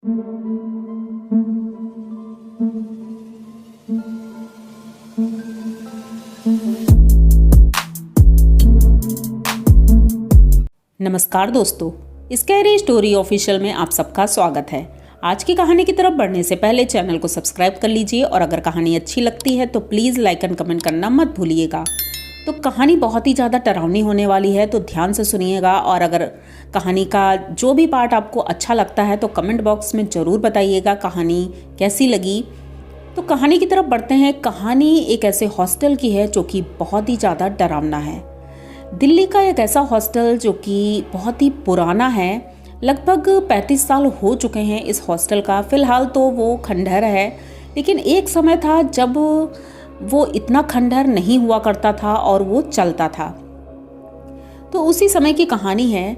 नमस्कार दोस्तों, scary story official में आप सबका स्वागत है। आज की कहानी की तरफ बढ़ने से पहले चैनल को सब्सक्राइब कर लीजिए और अगर कहानी अच्छी लगती है तो प्लीज़ लाइक एंड कमेंट करना मत भूलिएगा। तो कहानी बहुत ही ज़्यादा डरावनी होने वाली है, तो ध्यान से सुनिएगा और अगर कहानी का जो भी पार्ट आपको अच्छा लगता है तो कमेंट बॉक्स में ज़रूर बताइएगा कहानी कैसी लगी। तो कहानी की तरफ बढ़ते हैं। कहानी एक ऐसे हॉस्टल की है जो कि बहुत ही ज़्यादा डरावना है। दिल्ली का एक ऐसा हॉस्टल जो कि बहुत ही पुराना है, लगभग 35 साल हो चुके हैं इस हॉस्टल का। फ़िलहाल तो वो खंडहर है, लेकिन एक समय था जब वो इतना खंडहर नहीं हुआ करता था और वो चलता था। तो उसी समय की कहानी है।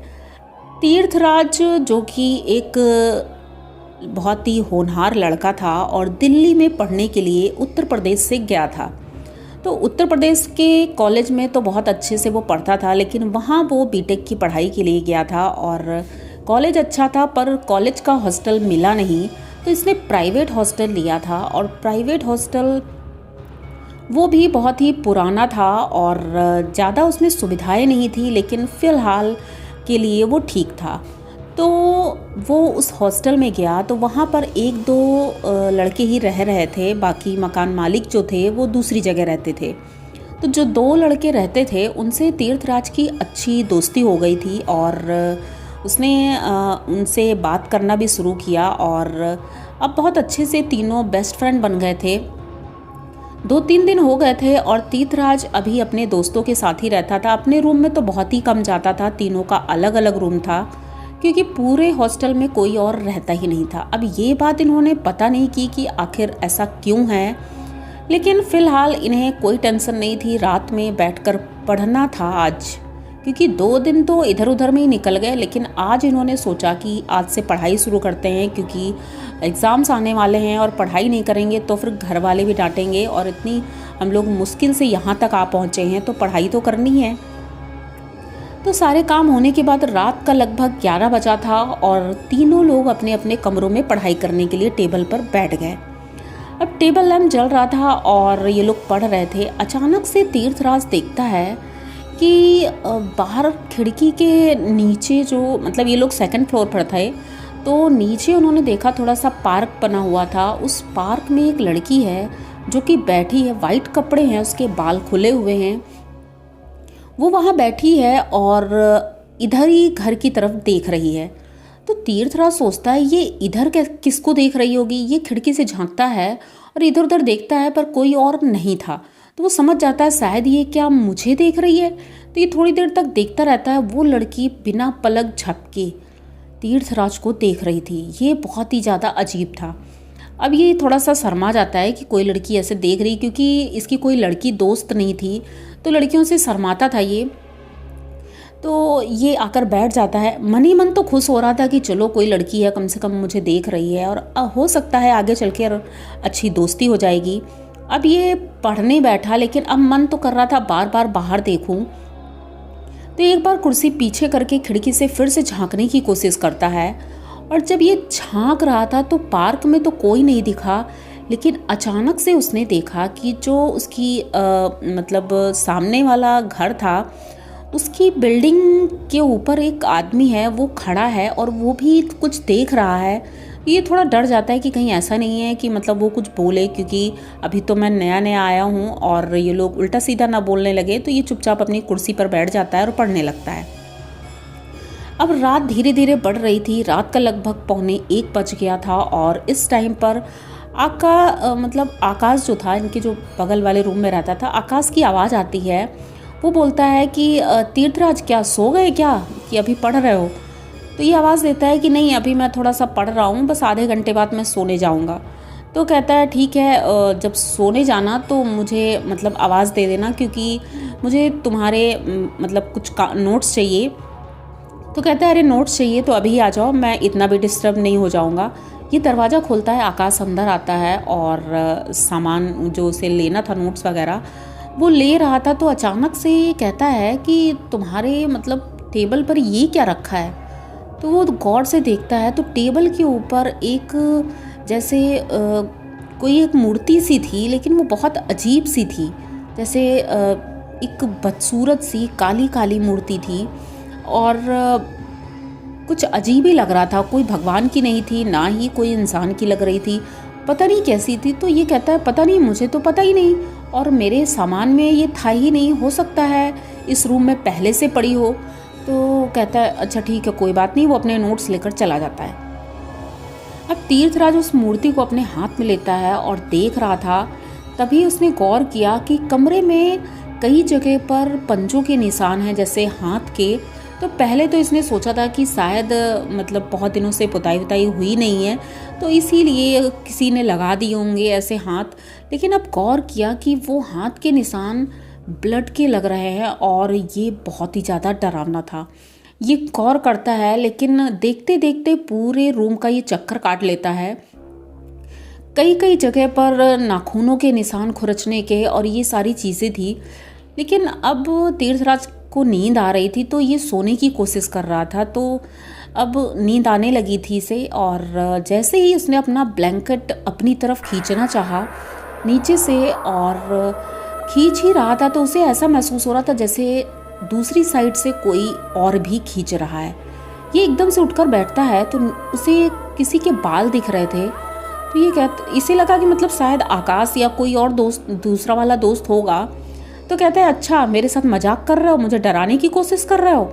तीर्थराज जो कि एक बहुत ही होनहार लड़का था और दिल्ली में पढ़ने के लिए उत्तर प्रदेश से गया था। तो उत्तर प्रदेश के कॉलेज में तो बहुत अच्छे से वो पढ़ता था, लेकिन वहाँ वो बीटेक की पढ़ाई के लिए गया था और कॉलेज अच्छा था पर कॉलेज का हॉस्टल मिला नहीं, तो इसने प्राइवेट हॉस्टल लिया था। और प्राइवेट हॉस्टल वो भी बहुत ही पुराना था और ज़्यादा उसमें सुविधाएं नहीं थी, लेकिन फ़िलहाल के लिए वो ठीक था। तो वो उस हॉस्टल में गया तो वहाँ पर एक दो लड़के ही रह रहे थे, बाकी मकान मालिक जो थे वो दूसरी जगह रहते थे। तो जो दो लड़के रहते थे उनसे तीर्थराज की अच्छी दोस्ती हो गई थी और उसने उनसे बात करना भी शुरू किया और अब बहुत अच्छे से तीनों बेस्ट फ्रेंड बन गए थे। 2-3 दिन हो गए थे और तीर्थराज अभी अपने दोस्तों के साथ ही रहता था। अपने रूम में तो बहुत ही कम जाता था, तीनों का अलग अलग रूम था क्योंकि पूरे हॉस्टल में कोई और रहता ही नहीं था। अब ये बात इन्होंने पता नहीं की कि आखिर ऐसा क्यों है, लेकिन फ़िलहाल इन्हें कोई टेंशन नहीं थी। रात में बैठकर पढ़ना था आज, क्योंकि 2 दिन तो इधर उधर में ही निकल गए, लेकिन आज इन्होंने सोचा कि आज से पढ़ाई शुरू करते हैं क्योंकि एग्ज़ाम्स आने वाले हैं और पढ़ाई नहीं करेंगे तो फिर घर वाले भी डांटेंगे और इतनी हम लोग मुश्किल से यहाँ तक आ पहुँचे हैं तो पढ़ाई तो करनी है। तो सारे काम होने के बाद रात का लगभग 11 बजा था और तीनों लोग अपने अपने कमरों में पढ़ाई करने के लिए टेबल पर बैठ गए। अब टेबल लैंप जल रहा था और ये लोग पढ़ रहे थे। अचानक से तीर्थराज देखता है कि बाहर खिड़की के नीचे जो मतलब ये लोग 2nd फ्लोर पर थे, तो नीचे उन्होंने देखा थोड़ा सा पार्क बना हुआ था। उस पार्क में एक लड़की है जो कि बैठी है, वाइट कपड़े हैं, उसके बाल खुले हुए हैं, वो वहाँ बैठी है और इधर ही घर की तरफ देख रही है। तो तीर्थराज सोचता है ये इधर किसको देख रही होगी। ये खिड़की से झांकता है और इधर उधर देखता है पर कोई और नहीं था। तो वो समझ जाता है शायद ये क्या मुझे देख रही है। तो ये थोड़ी देर तक देखता रहता है। वो लड़की बिना पलक झपके तीर्थराज को देख रही थी। ये बहुत ही ज़्यादा अजीब था। अब ये थोड़ा सा शर्मा जाता है कि कोई लड़की ऐसे देख रही, क्योंकि इसकी कोई लड़की दोस्त नहीं थी तो लड़कियों से शर्माता था ये। तो ये आकर बैठ जाता है। मन ही मन तो खुश हो रहा था कि चलो कोई लड़की है, कम से कम मुझे देख रही है और हो सकता है आगे चल के अच्छी दोस्ती हो जाएगी। अब ये पढ़ने बैठा, लेकिन अब मन तो कर रहा था बार बार बाहर देखूं। तो एक बार कुर्सी पीछे करके खिड़की से फिर से झांकने की कोशिश करता है और जब ये झांक रहा था तो पार्क में तो कोई नहीं दिखा, लेकिन अचानक से उसने देखा कि जो उसकी मतलब सामने वाला घर था उसकी बिल्डिंग के ऊपर एक आदमी है, वो खड़ा है और वो भी कुछ देख रहा है। ये थोड़ा डर जाता है कि कहीं ऐसा नहीं है कि मतलब वो कुछ बोले, क्योंकि अभी तो मैं नया नया आया हूँ और ये लोग उल्टा सीधा ना बोलने लगे। तो ये चुपचाप अपनी कुर्सी पर बैठ जाता है और पढ़ने लगता है। अब रात धीरे धीरे बढ़ रही थी। रात का लगभग 1:15 बज गया था और इस टाइम पर आकाश जो था, इनके जो बगल वाले रूम में रहता था, आकाश की आवाज़ आती है। वो बोलता है कि तीर्थराज क्या सो गए क्या, कि अभी पढ़ रहे हो? तो ये आवाज़ देता है कि नहीं, अभी मैं थोड़ा सा पढ़ रहा हूँ, बस आधे घंटे बाद मैं सोने जाऊँगा। तो कहता है ठीक है, जब सोने जाना तो मुझे मतलब आवाज़ दे देना, क्योंकि मुझे तुम्हारे मतलब कुछ नोट्स चाहिए। तो कहता है अरे नोट्स चाहिए तो अभी आ जाओ, मैं इतना भी डिस्टर्ब नहीं हो जाऊँगा। ये दरवाज़ा खोलता है, आकाश अंदर आता है और सामान जो उसे लेना था, नोट्स वगैरह, वो ले रहा था। तो अचानक से कहता है कि तुम्हारे मतलब टेबल पर ये क्या रखा है? तो वो गौर से देखता है तो टेबल के ऊपर एक जैसे कोई एक मूर्ति सी थी, लेकिन वो बहुत अजीब सी थी, जैसे एक बदसूरत सी काली काली मूर्ति थी और कुछ अजीब ही लग रहा था। कोई भगवान की नहीं थी, ना ही कोई इंसान की लग रही थी, पता नहीं कैसी थी। तो ये कहता है पता नहीं, मुझे तो पता ही नहीं और मेरे सामान में ये था ही नहीं, हो सकता है इस रूम में पहले से पड़ी हो। तो कहता है अच्छा ठीक है कोई बात नहीं, वो अपने नोट्स लेकर चला जाता है। अब तीर्थराज उस मूर्ति को अपने हाथ में लेता है और देख रहा था, तभी उसने गौर किया कि कमरे में कई जगह पर पंजों के निशान हैं जैसे हाथ के। तो पहले तो इसने सोचा था कि शायद मतलब बहुत दिनों से पुताई वुताई हुई नहीं है तो इसीलिए किसी ने लगा दिए होंगे ऐसे हाथ, लेकिन अब गौर किया कि वो हाथ के निशान ब्लड के लग रहे हैं और ये बहुत ही ज़्यादा डरावना था। ये गौर करता है, लेकिन देखते देखते पूरे रूम का ये चक्कर काट लेता है। कई कई जगह पर नाखूनों के निशान खुरचने के और ये सारी चीज़ें थी। लेकिन अब तीर्थराज को नींद आ रही थी तो ये सोने की कोशिश कर रहा था। तो अब नींद आने लगी थी इसे और जैसे ही उसने अपना ब्लैंकेट अपनी तरफ खींचना चाहा नीचे से और खींच ही रहा था तो उसे ऐसा महसूस हो रहा था जैसे दूसरी साइड से कोई और भी खींच रहा है। ये एकदम से उठकर बैठता है तो उसे किसी के बाल दिख रहे थे। तो ये इसे लगा कि मतलब शायद आकाश या कोई और दोस्त, दूसरा वाला दोस्त होगा। तो कहता है अच्छा मेरे साथ मजाक कर रहे हो, मुझे डराने की कोशिश कर रहे हो,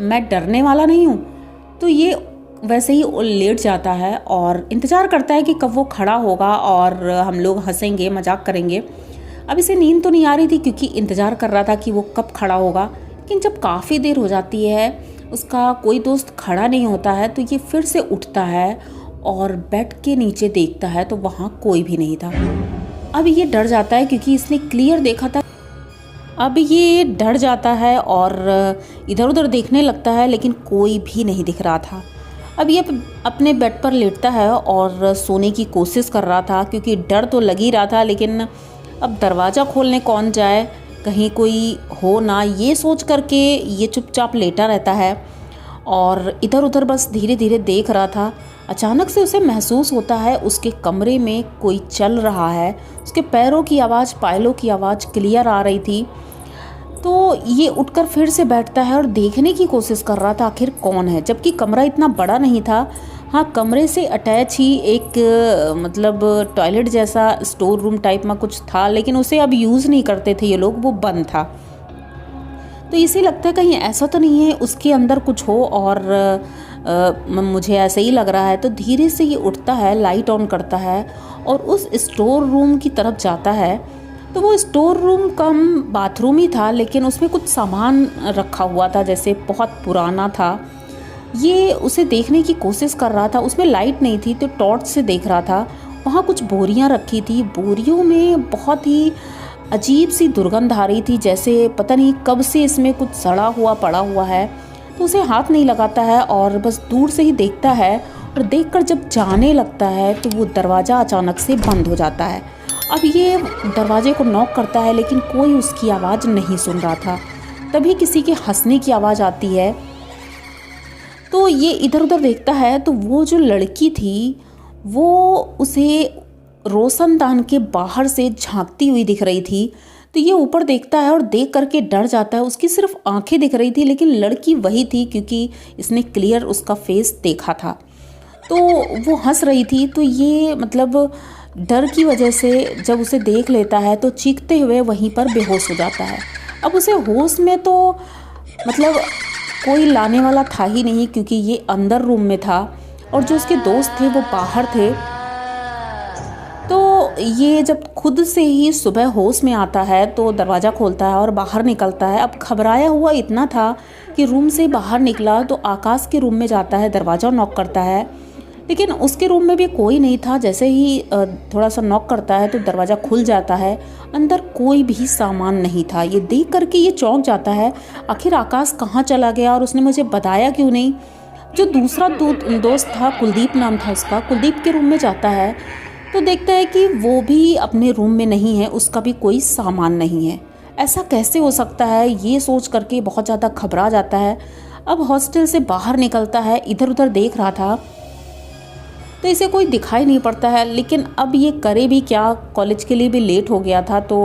मैं डरने वाला नहीं हूँ। तो ये वैसे ही लेट जाता है और इंतज़ार करता है कि कब वो खड़ा होगा और हम लोग हंसेंगे मजाक करेंगे। अब इसे नींद तो नहीं आ रही थी क्योंकि इंतज़ार कर रहा था कि वो कब खड़ा होगा। लेकिन जब काफ़ी देर हो जाती है उसका कोई दोस्त खड़ा नहीं होता है तो ये फिर से उठता है और बेड के नीचे देखता है तो वहाँ कोई भी नहीं था। अब ये डर जाता है क्योंकि इसने क्लियर देखा था। अब ये डर जाता है और इधर उधर देखने लगता है लेकिन कोई भी नहीं दिख रहा था। अब ये अपने बेड पर लेटता है और सोने की कोशिश कर रहा था क्योंकि डर तो लग ही रहा था, लेकिन अब दरवाज़ा खोलने कौन जाए, कहीं कोई हो ना, ये सोच करके ये चुपचाप लेटा रहता है और इधर उधर बस धीरे धीरे देख रहा था। अचानक से उसे महसूस होता है उसके कमरे में कोई चल रहा है। उसके पैरों की आवाज़, पायलों की आवाज़ क्लियर आ रही थी। तो ये उठकर फिर से बैठता है और देखने की कोशिश कर रहा था आखिर कौन है, जबकि कमरा इतना बड़ा नहीं था। हाँ, कमरे से अटैच ही एक मतलब टॉयलेट जैसा स्टोर रूम टाइप में कुछ था, लेकिन उसे अब यूज़ नहीं करते थे ये लोग, वो बंद था। तो इसे लगता है कहीं ऐसा तो नहीं है उसके अंदर कुछ हो और मुझे ऐसे ही लग रहा है। तो धीरे से ये उठता है, लाइट ऑन करता है और उस स्टोर रूम की तरफ जाता है। तो वो स्टोर रूम कम बाथरूम ही था, लेकिन उसमें कुछ सामान रखा हुआ था जैसे बहुत पुराना था। ये उसे देखने की कोशिश कर रहा था, उसमें लाइट नहीं थी तो टॉर्च से देख रहा था। वहाँ कुछ बोरियां रखी थी, बोरियों में बहुत ही अजीब सी दुर्गंध आ रही थी, जैसे पता नहीं कब से इसमें कुछ सड़ा हुआ पड़ा हुआ है। तो उसे हाथ नहीं लगाता है और बस दूर से ही देखता है और देखकर जब जाने लगता है तो वो दरवाज़ा अचानक से बंद हो जाता है। अब ये दरवाजे को नॉक करता है लेकिन कोई उसकी आवाज़ नहीं सुन रहा था। तभी किसी के हंसने की आवाज़ आती है। तो ये इधर उधर देखता है तो वो जो लड़की थी वो उसे रोशनदान के बाहर से झांकती हुई दिख रही थी। तो ये ऊपर देखता है और देख करके डर जाता है। उसकी सिर्फ आंखें दिख रही थी लेकिन लड़की वही थी क्योंकि इसने क्लियर उसका फेस देखा था। तो वो हंस रही थी। तो ये मतलब डर की वजह से जब उसे देख लेता है तो चीखते हुए वहीं पर बेहोश हो जाता है। अब उसे होश में तो मतलब कोई लाने वाला था ही नहीं क्योंकि ये अंदर रूम में था और जो उसके दोस्त थे वो बाहर थे। तो ये जब खुद से ही सुबह होश में आता है तो दरवाज़ा खोलता है और बाहर निकलता है। अब घबराया हुआ इतना था कि रूम से बाहर निकला तो आकाश के रूम में जाता है, दरवाज़ा नॉक करता है, लेकिन उसके रूम में भी कोई नहीं था। जैसे ही थोड़ा सा नॉक करता है तो दरवाज़ा खुल जाता है, अंदर कोई भी सामान नहीं था। ये देख करके ये चौंक जाता है, आखिर आकाश कहाँ चला गया और उसने मुझे बताया क्यों नहीं। जो दूसरा दोस्त था, कुलदीप नाम था उसका, कुलदीप के रूम में जाता है तो देखता है कि वो भी अपने रूम में नहीं है, उसका भी कोई सामान नहीं है। ऐसा कैसे हो सकता है, ये सोच करके बहुत ज़्यादा घबरा जाता है। अब हॉस्टल से बाहर निकलता है, इधर उधर देख रहा था तो इसे कोई दिखाई नहीं पड़ता है, लेकिन अब ये करे भी क्या, कॉलेज के लिए भी लेट हो गया था। तो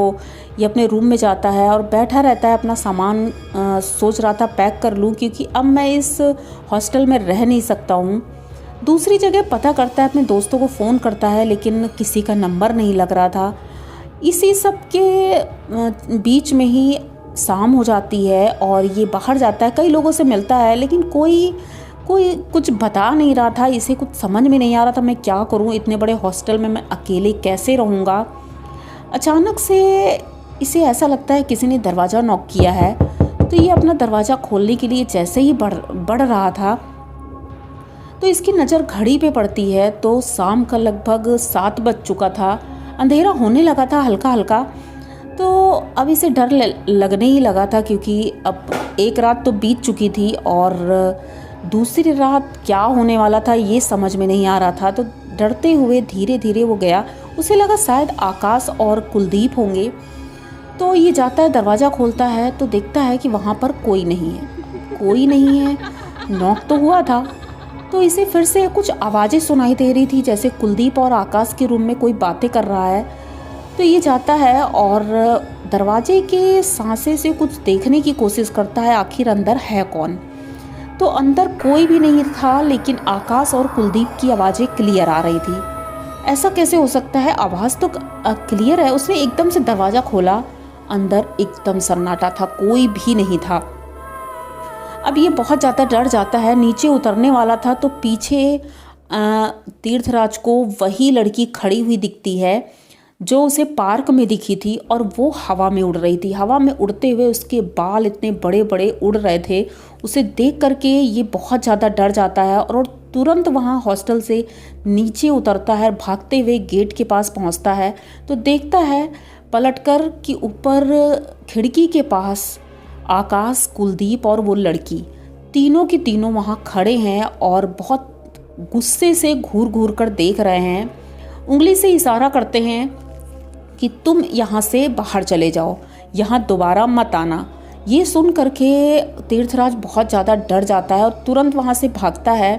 ये अपने रूम में जाता है और बैठा रहता है, अपना सामान सोच रहा था पैक कर लूँ, क्योंकि अब मैं इस हॉस्टल में रह नहीं सकता हूँ। दूसरी जगह पता करता है, अपने दोस्तों को फ़ोन करता है, लेकिन किसी का नंबर नहीं लग रहा था। इसी सब के बीच में ही शाम हो जाती है और ये बाहर जाता है, कई लोगों से मिलता है, लेकिन कोई कुछ बता नहीं रहा था। इसे कुछ समझ में नहीं आ रहा था, मैं क्या करूं, इतने बड़े हॉस्टल में मैं अकेले कैसे रहूंगा। अचानक से इसे ऐसा लगता है किसी ने दरवाज़ा नॉक किया है। तो ये अपना दरवाज़ा खोलने के लिए जैसे ही बढ़ रहा था तो इसकी नज़र घड़ी पे पड़ती है, तो शाम का लगभग 7 बज चुका था, अंधेरा होने लगा था हल्का हल्का। तो अब इसे डर लगने ही लगा था, क्योंकि अब एक रात तो बीत चुकी थी और दूसरी रात क्या होने वाला था ये समझ में नहीं आ रहा था। तो डरते हुए धीरे धीरे वो गया, उसे लगा शायद आकाश और कुलदीप होंगे। तो ये जाता है, दरवाज़ा खोलता है तो देखता है कि वहाँ पर कोई नहीं है। नॉक तो हुआ था। तो इसे फिर से कुछ आवाज़ें सुनाई दे रही थी, जैसे कुलदीप और आकाश के रूम में कोई बातें कर रहा है। तो ये जाता है और दरवाजे के सांसे से कुछ देखने की कोशिश करता है, आखिर अंदर है कौन। तो अंदर कोई भी नहीं था, लेकिन आकाश और कुलदीप की आवाज़ें क्लियर आ रही थी। ऐसा कैसे हो सकता है, आवाज़ तो क्लियर है। उसने एकदम से दरवाज़ा खोला, अंदर एकदम सन्नाटा था, कोई भी नहीं था। अब ये बहुत ज़्यादा डर जाता है, नीचे उतरने वाला था तो पीछे तीर्थराज को वही लड़की खड़ी हुई दिखती है जो उसे पार्क में दिखी थी, और वो हवा में उड़ रही थी। हवा में उड़ते हुए उसके बाल इतने बड़े बड़े उड़ रहे थे। उसे देख करके ये बहुत ज़्यादा डर जाता है और तुरंत वहाँ हॉस्टल से नीचे उतरता है, भागते हुए गेट के पास पहुँचता है। तो देखता है पलटकर कि ऊपर खिड़की के पास आकाश, कुलदीप और वो लड़की तीनों की तीनों वहाँ खड़े हैं और बहुत गुस्से से घूर घूर कर देख रहे हैं। उंगली से इशारा करते हैं कि तुम यहाँ से बाहर चले जाओ, यहाँ दोबारा मत आना। ये सुन करके तीर्थराज बहुत ज़्यादा डर जाता है और तुरंत वहाँ से भागता है।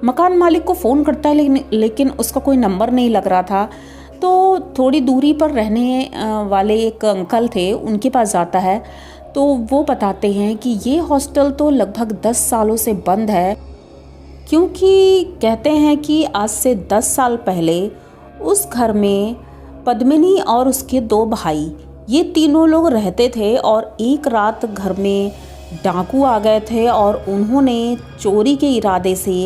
मकान मालिक को फ़ोन करता है, लेकिन उसका कोई नंबर नहीं लग रहा था। तो थोड़ी दूरी पर रहने वाले एक अंकल थे, उनके पास जाता है। तो वो बताते हैं कि ये हॉस्टल तो लगभग 10 सालों से बंद है, क्योंकि कहते हैं कि आज से 10 साल पहले उस घर में पद्मिनी और उसके 2 भाई, ये तीनों लोग रहते थे, और एक रात घर में डाकू आ गए थे और उन्होंने चोरी के इरादे से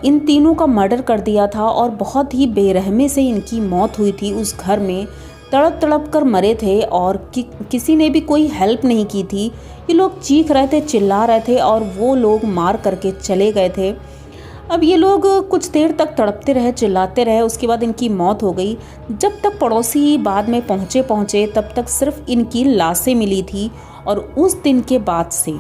इन तीनों का मर्डर कर दिया था, और बहुत ही बेरहमी से इनकी मौत हुई थी। उस घर में तड़प तड़प कर मरे थे और किसी ने भी कोई हेल्प नहीं की थी। ये लोग चीख रहे थे, चिल्ला रहे थे, और वो लोग मार करके चले गए थे। अब ये लोग कुछ देर तक तड़पते रहे, चिल्लाते रहे, उसके बाद इनकी मौत हो गई। जब तक पड़ोसी बाद में पहुँचे तब तक सिर्फ इनकी लाशें मिली थी, और उस दिन के बाद से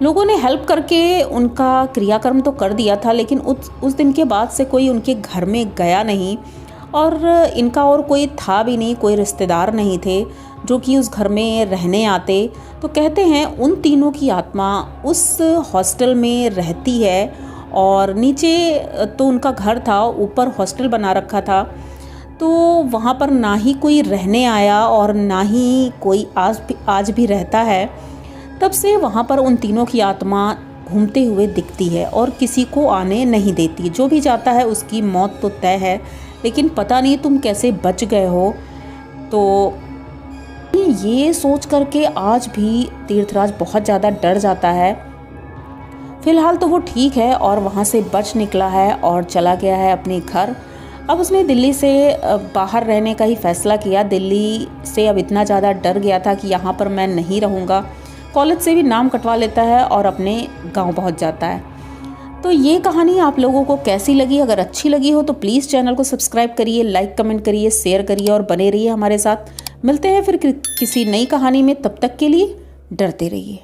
लोगों ने हेल्प करके उनका क्रियाकर्म तो कर दिया था, लेकिन उस दिन के बाद से कोई उनके घर में गया नहीं, और इनका और कोई था भी नहीं, कोई रिश्तेदार नहीं थे जो कि उस घर में रहने आते। तो कहते हैं उन तीनों की आत्मा उस हॉस्टल में रहती है, और नीचे तो उनका घर था, ऊपर हॉस्टल बना रखा था। तो वहाँ पर ना ही कोई रहने आया और ना ही कोई आज भी रहता है। तब से वहाँ पर उन तीनों की आत्मा घूमते हुए दिखती है और किसी को आने नहीं देती। जो भी जाता है उसकी मौत तो तय है, लेकिन पता नहीं तुम कैसे बच गए हो। तो ये सोच करके आज भी तीर्थराज बहुत ज़्यादा डर जाता है। फिलहाल तो वो ठीक है और वहाँ से बच निकला है और चला गया है अपने घर। अब उसने दिल्ली से बाहर रहने का ही फैसला किया। दिल्ली से अब इतना ज़्यादा डर गया था कि यहाँ पर मैं नहीं रहूँगा। कॉलेज से भी नाम कटवा लेता है और अपने गांव पहुँच जाता है। तो ये कहानी आप लोगों को कैसी लगी? अगर अच्छी लगी हो तो प्लीज़ चैनल को सब्सक्राइब करिए, लाइक कमेंट करिए, शेयर करिए और बने रहिए हमारे साथ। मिलते हैं फिर किसी नई कहानी में, तब तक के लिए डरते रहिए।